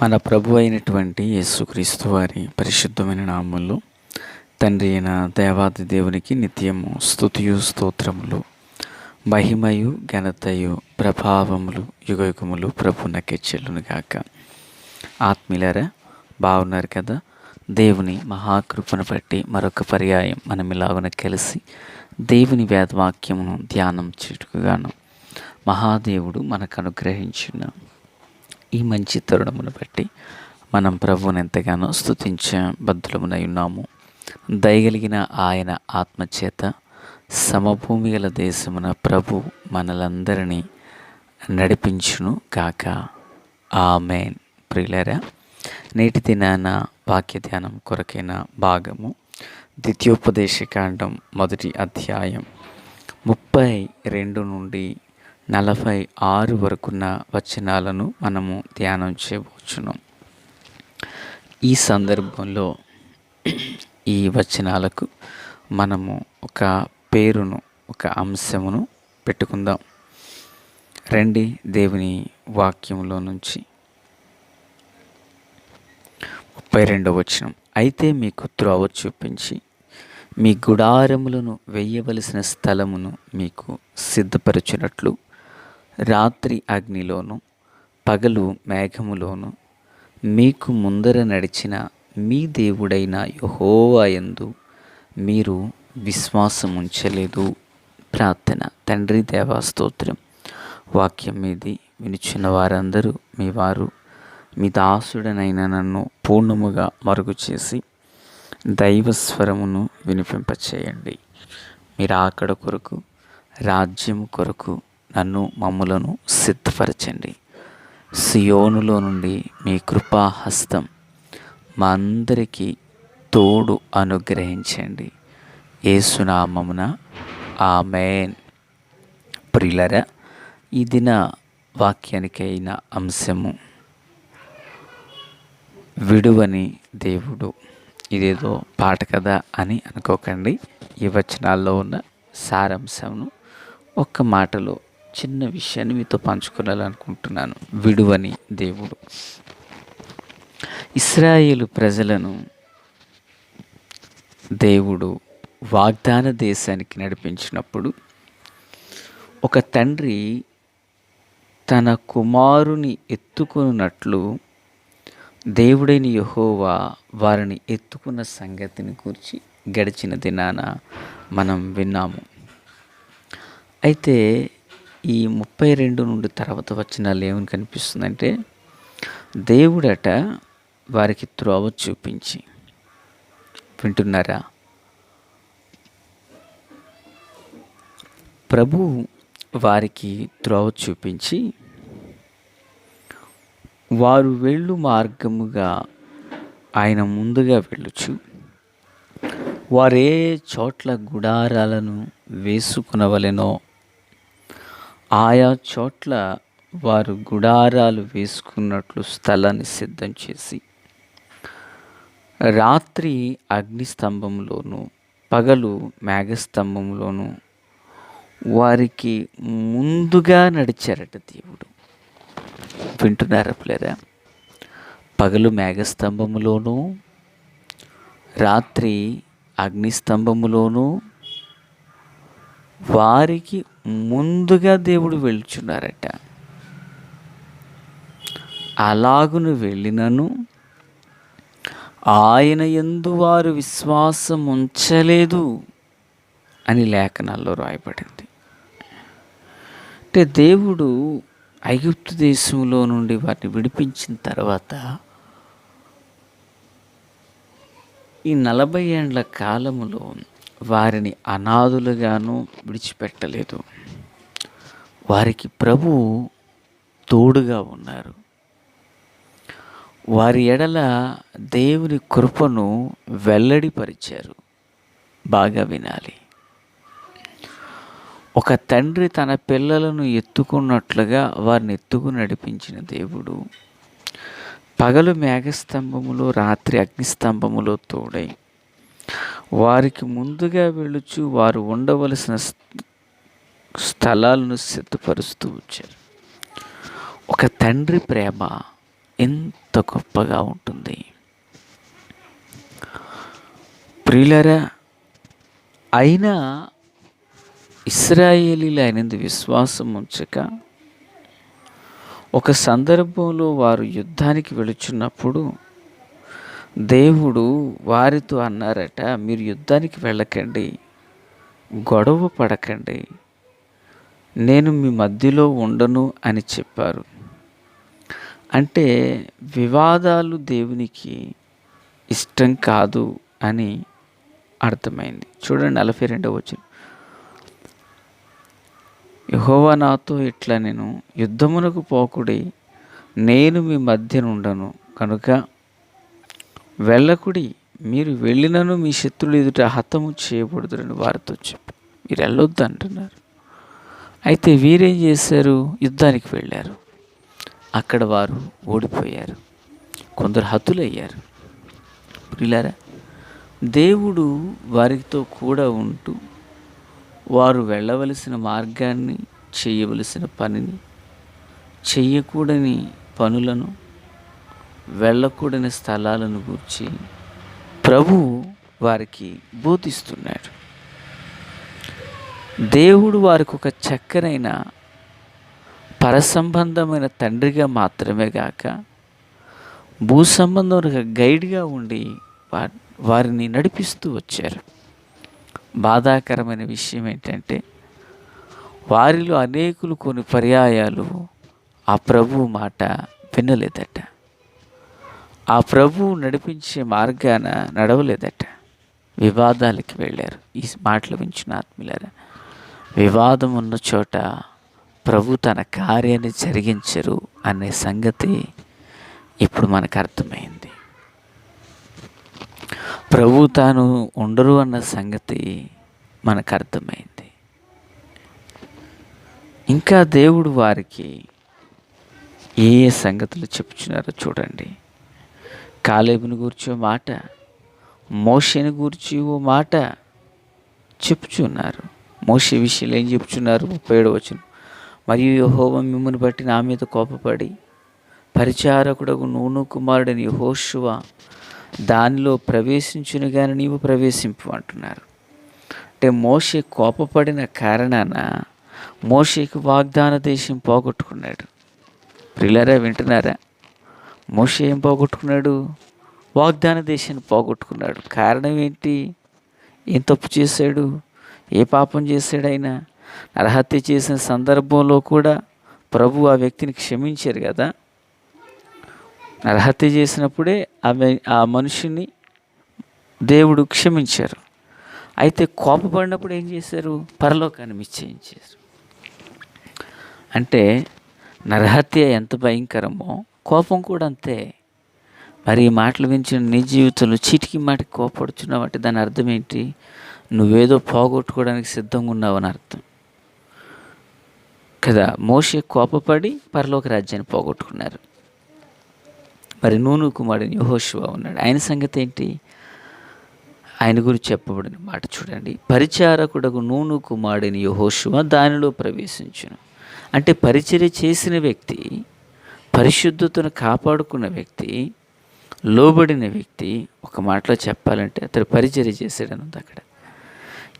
మన ప్రభు అయినటువంటి యేసుక్రీస్తు వారి పరిశుద్ధమైన నామములో తండ్రి అయిన దేవాది దేవునికి నిత్యము స్తుతియు స్తోత్రములు, మహిమయు ఘనతయు ప్రభావములు యుగయుగములు ప్రభునకే చెల్లునుగాక. ఆత్మీయులారా, బాగున్నారు కదా? దేవుని మహాకృపను బట్టి మరొక పర్యాయం మనం ఇలాగున కలిసి దేవుని వేదవాక్యమును ధ్యానం చేటుకుగాను మహాదేవుడు మనకు అనుగ్రహించిన ఈ మంచి తరుణమును బట్టి మనం ప్రభువుని ఎంతగానో స్తుతించబద్ధులమునై ఉన్నాము. దయగలిగిన ఆయన ఆత్మచేత సమభూమి గల దేశమున ప్రభు మనలందరినీ నడిపించును గాక. ఆమేన్. ప్రియులారా, నేటి దినాన వాక్య ధ్యానం కొరకైన భాగము ద్వితీయోపదేశకాండం 1వ అధ్యాయం 32 నుండి 46 వరకున్న వచనాలను మనము ధ్యానం చేయవచ్చును. ఈ సందర్భంలో ఈ వచనాలకు మనము ఒక పేరును, ఒక అంశమును పెట్టుకుందాం. రండి, దేవుని వాక్యంలో నుంచి 32వ వచనం. అయితే మీకు త్రోవ చూపించి మీ గుడారములను వేయవలసిన స్థలమును మీకు సిద్ధపరచునట్లు రాత్రి అగ్నిలోను పగలు మేఘములోను మీకు ముందర నడిచిన మీ దేవుడైన యెహోవా యందు మీరు విశ్వాసముంచలేదు. ప్రార్థన. తండ్రి దేవా, స్తోత్రం. వాక్యం మీది వినుచున్న వారందరూ మీ వారు, మీ దాసుడనైన నన్ను పూర్ణముగా మరుగు చేసి దైవస్వరమును వినిపింపచేయండి. మీరు ఆకడ కొరకు, రాజ్యము కొరకు నన్ను మమ్ములను సిద్ధపరచండి. సియోనులో నుండి మీ కృపాహస్తం మా అందరికీ తోడు అనుగ్రహించండి. యేసునామమున ఆమేన్. ప్రియులారా, ఈ దిన వాక్యానికైన అంశము విడువని దేవుడు. ఇదేదో పాట కదా అని అనుకోకండి. ఈ వచనాల్లో ఉన్న సారాంశమును ఒక్క మాటలో చిన్న విషయాన్ని మీతో పంచుకోవాలనుకుంటున్నాను. విడువని దేవుడు. ఇశ్రాయేలు ప్రజలను దేవుడు వాగ్దాన దేశానికి నడిపించినప్పుడు ఒక తండ్రి తన కుమారుని ఎత్తుకున్నట్లు దేవుడైన యెహోవా వారిని ఎత్తుకున్న సంగతిని గురించి గడిచిన దినాన మనం విన్నాము. అయితే ఈ 32 నుండి తర్వాత వచనాలు ఏమని కనిపిస్తుందంటే, దేవుడట వారికి త్రోవ చూపించి, వింటున్నారా? ప్రభు వారికి త్రోవ చూపించి వారు వెళ్ళు మార్గముగా ఆయన ముందుగా వెళ్ళుచు వారే చోట్ల గుడారాలను వేసుకునవలెనో ఆయా చోట్ల వారు గుడారాలు వేసుకున్నట్లు స్థలాన్ని సిద్ధం చేసి రాత్రి అగ్నిస్తంభంలోను పగలు మేఘస్తంభంలోను వారికి ముందుగా నడిచారట దేవుడు. వింటున్నారా పిల్లరా? పగలు మేఘస్తంభములోను రాత్రి అగ్నిస్తంభములోను వారికి ముందుగా దేవుడు వెళ్తున్నారట. అలాగును వెళ్ళినను ఆయన యందు వారు విశ్వాసం ఉంచలేదు అని లేఖనాల్లో రాయబడింది. అంటే దేవుడు ఐగుప్తు దేశంలో నుండి వారిని విడిపించిన తర్వాత ఈ 40 ఏండ్ల కాలములో వారిని అనాథులుగాను విడిచిపెట్టలేదు. వారికి ప్రభు తోడుగా ఉన్నారు. వారి ఎడల దేవుని కృపను వెల్లడిపరిచారు. బాగా వినాలి. ఒక తండ్రి తన పిల్లలను ఎత్తుకున్నట్లుగా వారిని ఎత్తుకుని నడిపించిన దేవుడు పగలు మేఘస్తంభములో రాత్రి అగ్నిస్తంభములో తోడై వారికి ముందుగా వెళ్ళుచు వారు ఉండవలసిన స్థలాలను సిద్ధపరుస్తూ వచ్చారు. ఒక తండ్రి ప్రేమ ఎంత ఎంత గొప్పగా ఉంటుంది. ప్రియులారా, అయినా ఇశ్రాయేలీయులు ఆయనందు విశ్వాసం ఉంచక ఒక సందర్భంలో వారు యుద్ధానికి వెళుచున్నప్పుడు దేవుడు వారితో అన్నారట, మీరు యుద్ధానికి వెళ్ళకండి, గొడవ పడకండి, నేను మీ మధ్యలో ఉండను అని చెప్పారు. అంటే వివాదాలు దేవునికి ఇష్టం కాదు అని అర్థమైంది. చూడండి 42వ వచనం. యెహోవా నాతో ఇట్లా, నేను యుద్ధమునకు పోకుడి, నేను మీ మధ్య నుండను కనుక వెళ్ళకుడి, మీరు వెళ్ళినను మీ శత్రులు ఎదుట హతము చేయబడుదురని వారితో చెప్పు. మీరు వెళ్ళొద్దు అంటున్నారు. అయితే వీరేం చేశారు? యుద్ధానికి వెళ్ళారు. అక్కడ వారు ఓడిపోయారు, కొందరు హతులయ్యారు. ప్రియులారా, దేవుడు వారితో కూడా ఉంటూ వారు వెళ్ళవలసిన మార్గాన్ని, చేయవలసిన పనిని, చెయ్యకూడని పనులను, వెళ్ళకూడని స్థలాలను గూర్చి ప్రభువు వారికి బోధిస్తున్నాడు. దేవుడు వారికి ఒక చక్కనైన పరసంబంధమైన తండ్రిగా మాత్రమే గాక భూసంబంధమైన గైడ్గా ఉండి వారిని నడిపిస్తూ వచ్చారు. బాధాకరమైన విషయం ఏంటంటే వారిలో అనేకులు కొన్ని పర్యాయాలు ఆ ప్రభువు మాట వినలేదట, ఆ ప్రభువు నడిపించే మార్గాన నడవలేదట, వివాదాలకి వెళ్ళారు. ఈ మాటలు వించిన ఆత్మీయులారా, వివాదం ఉన్న చోట ప్రభు తన కార్యాన్ని జరిగించరు అనే సంగతి ఇప్పుడు మనకు అర్థమైంది. ప్రభు తాను ఉండరు అన్న సంగతి మనకు అర్థమైంది. ఇంకా దేవుడు వారికి ఏ ఏ సంగతులు చెప్పుచున్నారో చూడండి. కాలేబుని గూర్చి ఓ మాట, మోషేని గూర్చి ఓ మాట చెప్పుచున్నారు. మోషే విషయంలో ఏం చెప్పుచున్నారు? 37వ వచనం. మరియు యెహోవా మిమ్మును బట్టి నా మీద కోపపడి పరిచారకుడగు నూను కుమారుడైన యెహోషువ దానిలో ప్రవేశించును గాని నీవు ప్రవేశింపు అంటున్నారు. అంటే మోషే కోపపడిన కారణాన మోషేకి వాగ్దాన దేశం పోగొట్టుకున్నాడు. ప్రియులారా, వింటున్నారా? మోషే ఏం పోగొట్టుకున్నాడు? వాగ్దాన దేశాన్ని పోగొట్టుకున్నాడు. కారణం ఏంటి? ఏం తప్పు చేశాడు? ఏ పాపం చేశాడు? ఆయన నరహత్య చేసిన సందర్భంలో కూడా ప్రభు ఆ వ్యక్తిని క్షమించారు కదా. నరహత్య చేసినప్పుడే ఆ మనిషిని దేవుడు క్షమించారు. అయితే కోపపడినప్పుడు ఏం చేశారు? పరలోకాన్ని నిశ్చయించారు. అంటే నరహత్య ఎంత భయంకరమో కోపం కూడా అంతే. మరి ఈ మాటలు వించిన నీ జీవితంలో చీటికి మాటికి కోపడుచున్నావు అంటే దాని అర్థం ఏంటి? నువ్వేదో పోగొట్టుకోవడానికి సిద్ధంగా ఉన్నావని అర్థం కదా. మోషే కోపపడి పరలోక రాజ్యాన్ని పోగొట్టుకున్నారు. మరి నూను కుమారుడు యెహోషువ ఉన్నాడు, ఆయన సంగతి ఏంటి? ఆయన గురించి చెప్పబడిన మాట చూడండి. పరిచారకుడకు నూను కుమారుడైన యెహోషువ దానిలో ప్రవేశించును. అంటే పరిచర్య చేసిన వ్యక్తి, పరిశుద్ధతను కాపాడుకున్న వ్యక్తి, లోబడిన వ్యక్తి, ఒక మాటలో చెప్పాలంటే అతడు పరిచర్య చేశాడని ఉంది అక్కడ.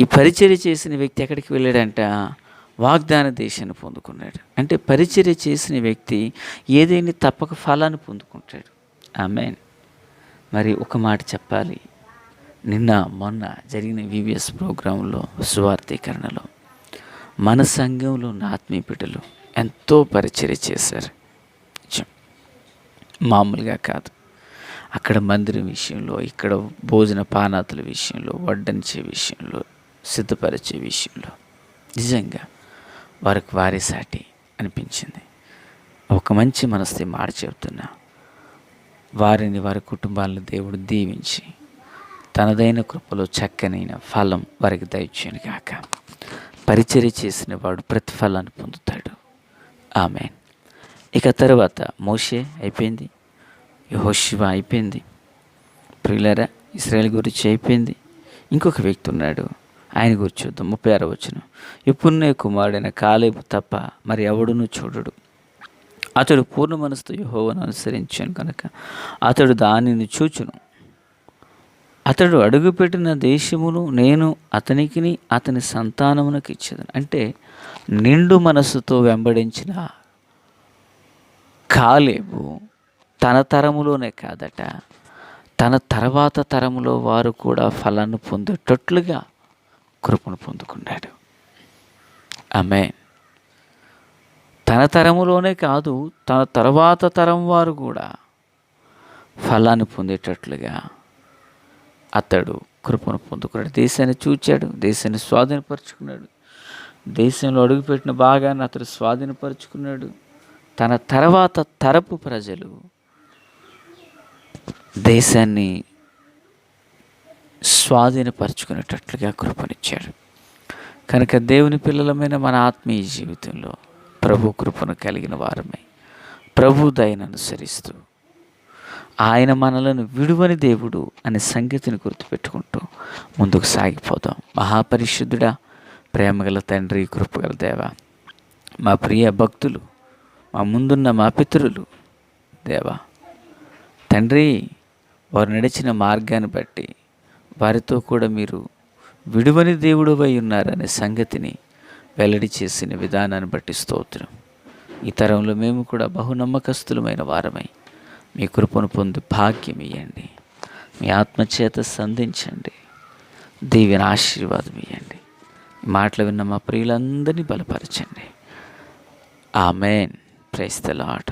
ఈ పరిచర్య చేసిన వ్యక్తి ఎక్కడికి వెళ్ళాడంట? వాగ్దాన దేశాన్ని పొందుకున్నాడు. అంటే పరిచర్య చేసిన వ్యక్తి ఏదైనా తప్పక ఫలాన్ని పొందుకుంటాడు. ఆమేన్. మరి ఒక మాట చెప్పాలి, నిన్న మొన్న జరిగిన VBS ప్రోగ్రాంలో సువార్థీకరణలో మన సంఘంలో ఉన్న ఆత్మీయ బిడ్డలు ఎంతో పరిచర్య చేశారు. మామూలుగా కాదు. అక్కడ మందిరం విషయంలో, ఇక్కడ భోజన పానాతుల విషయంలో, వడ్డించే విషయంలో, సిద్ధపరిచే విషయంలో నిజంగా వారికి వారి సాటి అనిపించింది. ఒక మంచి మనసుతో మాట చెబుతున్నా, వారిని వారి కుటుంబాలను దేవుడు దీవించి తనదైన కృపలో చక్కనైన ఫలం వారికి దయచేయను గాక. పరిచర్య చేసిన వాడు ప్రతిఫలాన్ని పొందుతాడు. ఆమేన్. ఇక తర్వాత మోషే అయిపోయింది, యెహోషువ అయిపోయింది, ప్రియులారా ఇశ్రాయేలు గురించి అయిపోయింది. ఇంకొక వ్యక్తి ఉన్నాడు, ఆయన గురించి చూద్దాం. 36వ వచనం. యెఫున్నె కుమారుడైన కాలేబు తప్ప మరి ఎవడునూ చూడడు. అతడు పూర్ణ మనసుతో యెహోవాను అనుసరించాను కనుక అతడు దానిని చూచును. అతడు అడుగుపెట్టిన దేశమును నేను అతనికిని అతని సంతానమునకు ఇచ్చేదను. అంటే నిండు మనస్సుతో వెంబడించిన కాలేబు తన తరములోనే కాదట, తన తర్వాత తరములో వారు కూడా ఫలాన్ని పొందేటట్లుగా కృపను పొందుకున్నాడు. ఆమేన్. తన తరములోనే కాదు, తన తర్వాత తరం వారు కూడా ఫలాన్ని పొందేటట్లుగా అతడు కృపను పొందుకున్నాడు. దేశాన్ని చూచాడు, దేశాన్ని స్వాధీనపరుచుకున్నాడు. దేశంలో అడుగుపెట్టిన భాగాన్ని అతడు స్వాధీనపరుచుకున్నాడు. తన తర్వాత తరపు ప్రజలు దేశాన్ని స్వాధీనపరుచుకునేటట్లుగా కృపనిచ్చాడు. కనుక దేవుని పిల్లలమైన మన ఆత్మీయ జీవితంలో ప్రభు కృపను కలిగిన వారమై ప్రభు దయను అనుసరిస్తూ ఆయన మనలను విడువని దేవుడు అనే సంగతిని గుర్తుపెట్టుకుంటూ ముందుకు సాగిపోదాం. మహాపరిశుద్ధుడా, ప్రేమగల తండ్రి, కృపగల దేవ, మా ప్రియ భక్తులు, మా ముందున్న మా పితరులు దేవా తండ్రి, వారు నడిచిన మార్గాన్ని బట్టి వారితో కూడా మీరు విడువని దేవుడువై ఉన్నారనే సంగతిని వెల్లడి చేసిన విధానాన్ని బట్టి స్తోత్రం. ఈ తరంలో మేము కూడా బహునమ్మకస్తులమైన వారమై మీ కృపను పొంది భాగ్యం ఇవ్వండి. మీ ఆత్మచేత సంధించండి, దీవెన ఆశీర్వాదం ఇవ్వండి. ఈ మాటలు విన్న మా ప్రియులందరినీ బలపరచండి. ఆమేన్. Praise the lord.